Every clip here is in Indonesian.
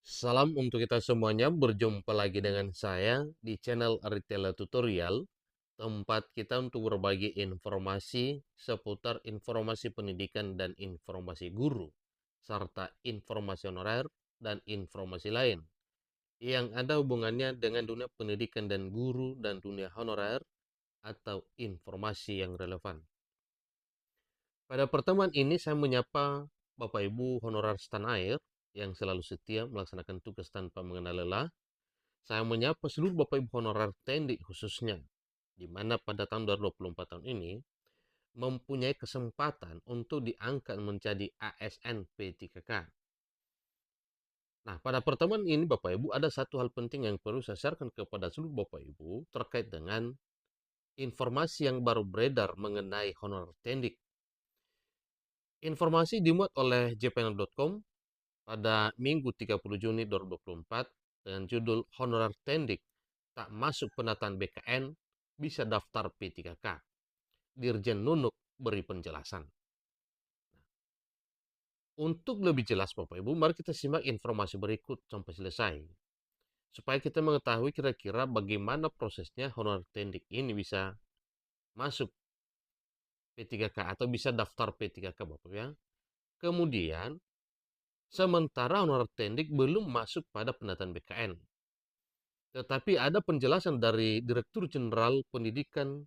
Salam untuk kita semuanya, berjumpa lagi dengan saya di channel Aritella Tutorial, tempat kita untuk berbagi informasi seputar informasi pendidikan dan informasi guru, serta informasi honorer dan informasi lain yang ada hubungannya dengan dunia pendidikan dan guru dan dunia honorer atau informasi yang relevan. Pada pertemuan ini saya menyapa Bapak Ibu honorer setanah air yang selalu setia melaksanakan tugas tanpa mengenal lelah. Saya menyapa seluruh Bapak Ibu honorer TNI khususnya, di mana pada tahun 2024 tahun ini mempunyai kesempatan untuk diangkat menjadi ASN P3K. Nah, pada pertemuan ini Bapak Ibu ada satu hal penting yang perlu saya sharekan kepada seluruh Bapak Ibu terkait dengan informasi yang baru beredar mengenai honorer TNI. Informasi dimuat oleh jpnl.com pada Minggu 30 Juni 2024 dengan judul Honorer Tendik tak masuk penataan BKN bisa daftar P3K. Dirjen Nunuk beri penjelasan. Untuk lebih jelas Bapak Ibu, mari kita simak informasi berikut sampai selesai. Supaya kita mengetahui kira-kira bagaimana prosesnya honorer tendik ini bisa masuk P3K atau bisa daftar P3K Bapak ya. Kemudian, sementara honorer tendik belum masuk pada penataan BKN. Tetapi ada penjelasan dari Direktur Jenderal Pendidikan,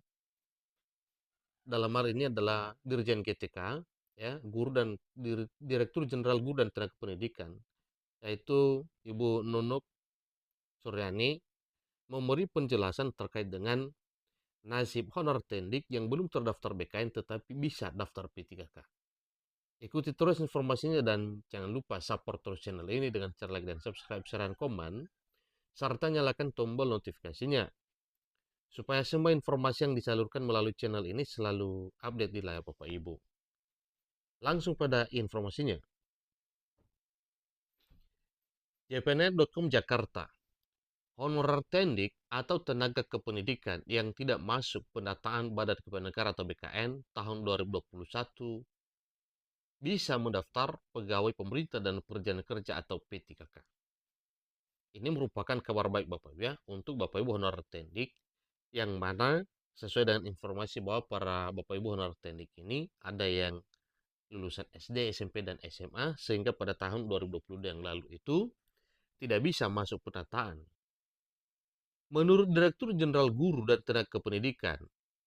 dalam hal ini adalah Dirjen GTK, ya, Guru dan Direktur Jenderal Guru dan Tenaga Pendidikan, yaitu Ibu Nunuk Suryani, memberi penjelasan terkait dengan nasib honorer tendik yang belum terdaftar BKN tetapi bisa daftar P3K. Ikuti terus informasinya dan jangan lupa support terus channel ini dengan cara like dan subscribe, share, dan komen, serta nyalakan tombol notifikasinya supaya semua informasi yang disalurkan melalui channel ini selalu update di layar Bapak Ibu. Langsung pada informasinya. jpnet.com Jakarta. Honorer tendik atau tenaga kependidikan yang tidak masuk pendataan Badan Kepegawaian Negara atau BKN tahun 2021 bisa mendaftar pegawai pemerintah dan perjalanan kerja atau P3K. Ini merupakan kabar baik Bapak Ibu ya untuk Bapak Ibu honorer tendik yang mana sesuai dengan informasi bahwa para Bapak Ibu honorer tendik ini ada yang lulusan SD, SMP, dan SMA sehingga pada tahun 2020 yang lalu itu tidak bisa masuk penataan. Menurut Direktur Jenderal Guru dan Tenaga Pendidikan,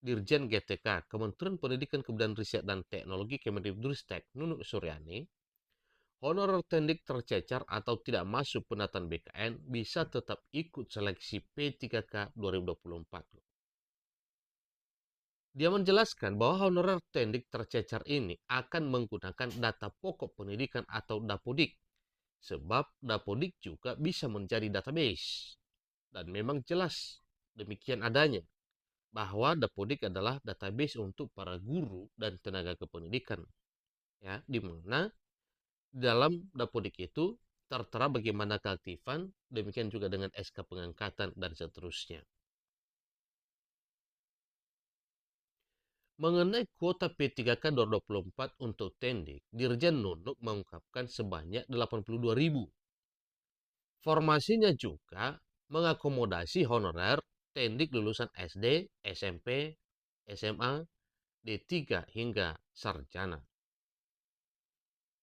Dirjen GTK, Kementerian Pendidikan Kebudayaan Riset dan Teknologi Kemendikbudristek Nunuk Suryani, honorer tendik tercecar atau tidak masuk penataan BKN bisa tetap ikut seleksi P3K 2024. Dia menjelaskan bahwa honorer tendik tercecar ini akan menggunakan data pokok pendidikan atau Dapodik, sebab Dapodik juga bisa menjadi database. Dan memang jelas demikian adanya, bahwa Dapodik adalah database untuk para guru dan tenaga kependidikan. Ya, di mana dalam Dapodik itu tertera bagaimana keaktifan, demikian juga dengan SK pengangkatan dan seterusnya. Mengenai kuota P3K 2024 untuk tendik, Dirjen Nunuk mengungkapkan sebanyak 82.000. Formasinya juga mengakomodasi honorer tendik lulusan SD, SMP, SMA, D3 hingga sarjana.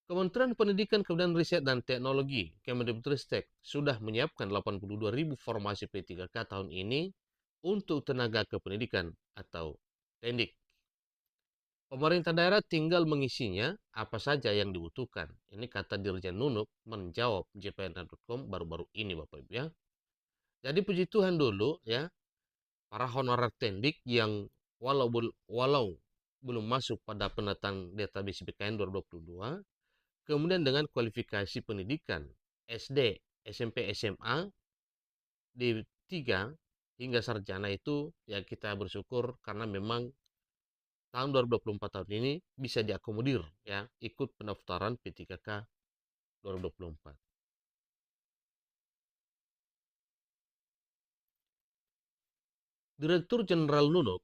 Kementerian Pendidikan Kebudayaan Riset dan Teknologi Kemendikbudristek sudah menyiapkan 82.000 formasi P3K tahun ini untuk tenaga kependidikan atau tendik. Pemerintah daerah tinggal mengisinya apa saja yang dibutuhkan. Ini kata Dirjen Nunuk menjawab jpn.com baru-baru ini Bapak Ibu ya. Jadi puji Tuhan dulu ya, para honorer tendik yang walau belum masuk pada penataan database BKN 2022, kemudian dengan kualifikasi pendidikan SD, SMP, SMA di 3 hingga sarjana itu ya kita bersyukur karena memang tahun 2024 tahun ini bisa diakomodir ya ikut pendaftaran P3K 2024. Direktur Jenderal Nunuk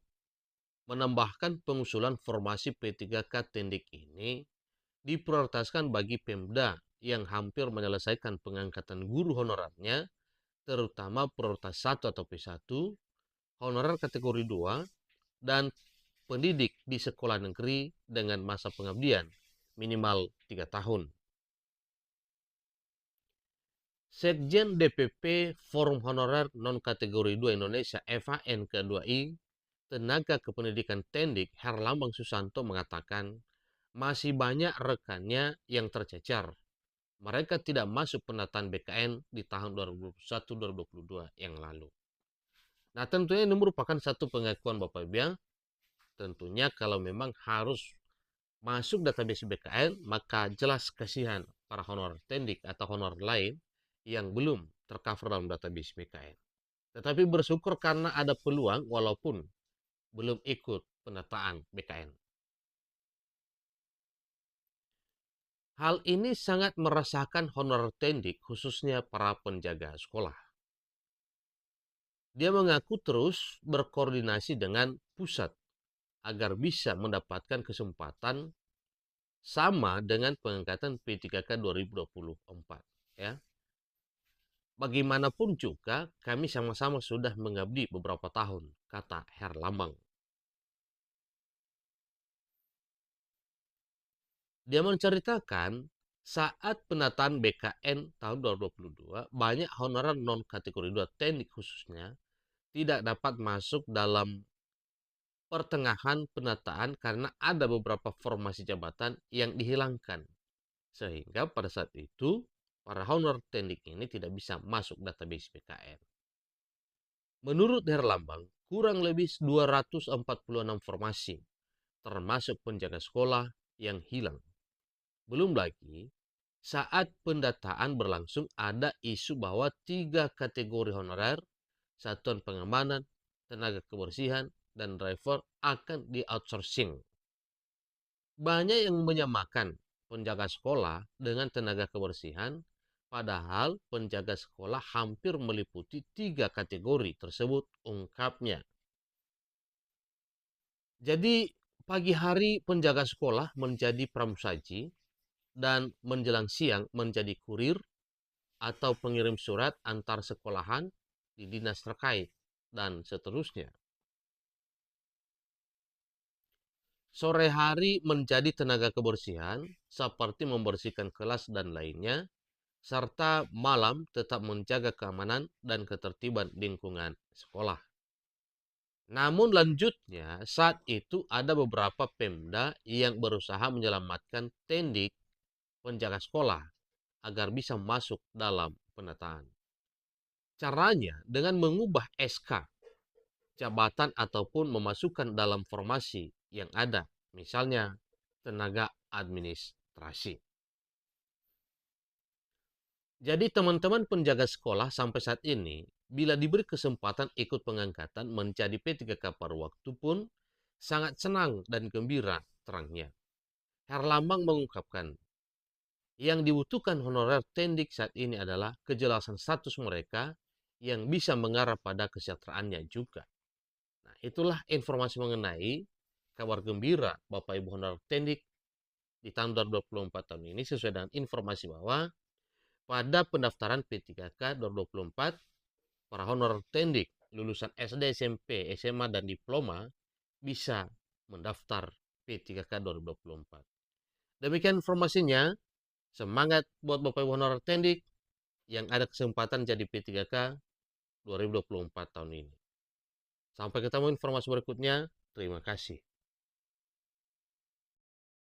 menambahkan pengusulan formasi P3K tendik ini diprioritaskan bagi Pemda yang hampir menyelesaikan pengangkatan guru honorarnya, terutama prioritas 1 atau P1, honorer kategori 2, dan pendidik di sekolah negeri dengan masa pengabdian minimal 3 tahun. Sekjen DPP Forum Honorer Non-Kategori 2 Indonesia FHN ke-2I, Tenaga Kependidikan Tendik Herlambang Susanto mengatakan masih banyak rekannya yang tercecer. Mereka tidak masuk penataan BKN di tahun 2021-2022 yang lalu. Nah, tentunya ini merupakan satu pengakuan Bapak Ibu ya. Tentunya kalau memang harus masuk database BKN, maka jelas kasihan para honorer tendik atau honorer lain yang belum tercover dalam database BKN. Tetapi bersyukur karena ada peluang walaupun belum ikut penataan BKN. Hal ini sangat merasakan honorer tendik, khususnya para penjaga sekolah. Dia mengaku terus berkoordinasi dengan pusat agar bisa mendapatkan kesempatan sama dengan pengangkatan P3K 2024. Ya. Bagaimanapun juga kami sama-sama sudah mengabdi beberapa tahun, kata Herlambang. Dia menceritakan saat penataan BKN tahun 2022, banyak honorer non-kategori 2 teknik khususnya tidak dapat masuk dalam pertengahan penataan karena ada beberapa formasi jabatan yang dihilangkan. Sehingga pada saat itu, para honorer teknik ini tidak bisa masuk database BKN. Menurut Herlambang, kurang lebih 246 formasi, termasuk penjaga sekolah yang hilang. Belum lagi, saat pendataan berlangsung ada isu bahwa 3 kategori honorer, satuan pengamanan, tenaga kebersihan, dan driver akan di-outsourcing. Banyak yang menyamakan penjaga sekolah dengan tenaga kebersihan, padahal penjaga sekolah hampir meliputi 3 kategori tersebut, ungkapnya. Jadi pagi hari penjaga sekolah menjadi pramusaji dan menjelang siang menjadi kurir atau pengirim surat antar sekolahan di dinas terkait dan seterusnya. Sore hari menjadi tenaga kebersihan seperti membersihkan kelas dan lainnya, serta malam tetap menjaga keamanan dan ketertiban lingkungan sekolah. Namun lanjutnya, saat itu ada beberapa Pemda yang berusaha menyelamatkan tendik penjaga sekolah agar bisa masuk dalam penataan. Caranya dengan mengubah SK jabatan ataupun memasukkan dalam formasi yang ada, misalnya tenaga administrasi. Jadi teman-teman penjaga sekolah sampai saat ini, bila diberi kesempatan ikut pengangkatan menjadi P3K paruh waktu pun sangat senang dan gembira, terangnya. Herlambang mengungkapkan, yang dibutuhkan honorer tendik saat ini adalah kejelasan status mereka yang bisa mengarah pada kesejahteraannya juga. Nah, itulah informasi mengenai kabar gembira Bapak Ibu honorer tendik di tahun 2024 tahun ini, sesuai dengan informasi bahwa pada pendaftaran P3K 2024, para honorer tendik lulusan SD, SMP, SMA, dan diploma bisa mendaftar P3K 2024. Demikian informasinya. Semangat buat Bapak Ibu honorer tendik yang ada kesempatan jadi P3K 2024 tahun ini. Sampai ketemu informasi berikutnya. Terima kasih.